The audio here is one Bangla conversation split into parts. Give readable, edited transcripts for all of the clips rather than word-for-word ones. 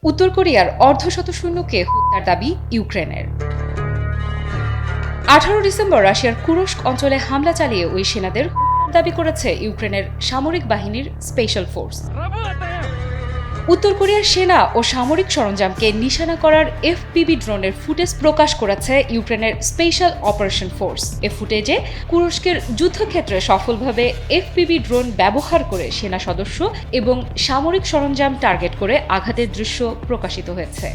উত্তর কোরিয়ার অর্ধশত সৈন্যকে হত্যার দাবি ইউক্রেনের। 18 ডিসেম্বর রাশিয়ার কুরস্ক অঞ্চলে হামলা চালিয়ে ওই সেনাদের হত্যার দাবি করেছে ইউক্রেনের সামরিক বাহিনীর স্পেশাল ফোর্স। উত্তর কোরিয়ার সেনা ও সামরিক সরঞ্জামকে নিশানা করার এফপিভি ড্রোনের ফুটেজ প্রকাশ করেছে ইউক্রেনের স্পেশাল অপারেশন ফোর্স। এ ফুটেজে কুরস্কের যুদ্ধক্ষেত্রে সফলভাবে এফপিভি ড্রোন ব্যবহার করে সেনা সদস্য এবং সামরিক সরঞ্জাম টার্গেট করে আঘাতের দৃশ্য প্রকাশিত হয়েছে।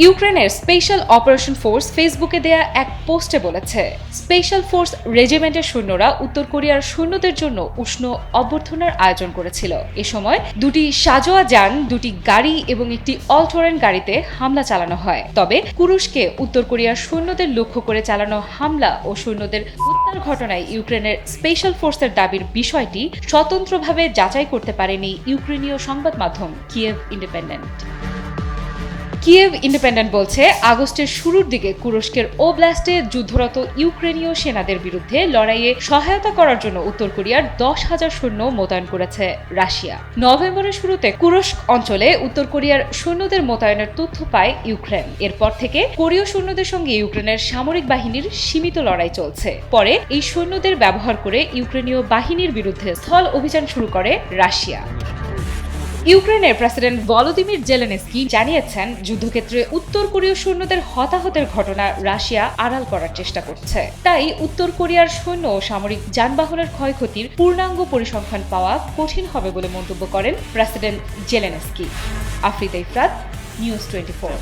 ইউক্রেনের স্পেশাল অপারেশন ফোর্স ফেসবুকে দেয়া এক পোস্টে বলেছে, স্পেশাল ফোর্স রেজিমেন্টের সৈন্যরা উত্তর কোরিয়ার সৈন্যদের জন্য উষ্ণ অভ্যর্থনার আয়োজন করেছিল। এ সময় দুটি সাজোয়া যান, দুটি গাড়ি এবং একটি অল টেরেন গাড়িতে হামলা চালানো হয়। তবে কুরস্কে উত্তর কোরিয়ার সৈন্যদের লক্ষ্য করে চালানো হামলা ও সৈন্যদের হত্যার ঘটনায় ইউক্রেনের স্পেশাল ফোর্সের দাবির বিষয়টি স্বতন্ত্রভাবে যাচাই করতে পারেনি ইউক্রেনীয় সংবাদ মাধ্যম কিয়েভ ইন্ডিপেন্ডেন্ট। কিয়েভ ইন্ডিপেন্ডেন্ট বলছে, আগস্টের শুরুর দিকে কুরস্কের ওব্লাস্টে যুদ্ধরত ইউক্রেনীয় সেনাদের বিরুদ্ধে লড়াইয়ে সহায়তা করার জন্য উত্তর কোরিয়ার 10,000 সৈন্য মোতায়েন করেছে রাশিয়া। নভেম্বরের শুরুতে কুরস্ক অঞ্চলে উত্তর কোরিয়ার সৈন্যদের মোতায়েনের তথ্য পায় ইউক্রেন। এরপর থেকে কোরীয় সৈন্যদের সঙ্গে ইউক্রেনের সামরিক বাহিনীর সীমিত লড়াই চলছে। পরে এই সৈন্যদের ব্যবহার করে ইউক্রেনীয় বাহিনীর বিরুদ্ধে স্থল অভিযান শুরু করে রাশিয়া। ইউক্রেনের প্রেসিডেন্ট ভলোদিমির জেলেনস্কি জানিয়েছেন, যুদ্ধক্ষেত্রে উত্তর কোরীয় সৈন্যদের হতাহতের ঘটনা রাশিয়া আড়াল করার চেষ্টা করছে। তাই উত্তর কোরিয়ার সৈন্য ও সামরিক যানবাহনের ক্ষয়ক্ষতির পূর্ণাঙ্গ পরিসংখ্যান পাওয়া কঠিন হবে বলে মন্তব্য করেন president Zelensky. Afrida Ifrat, news 24।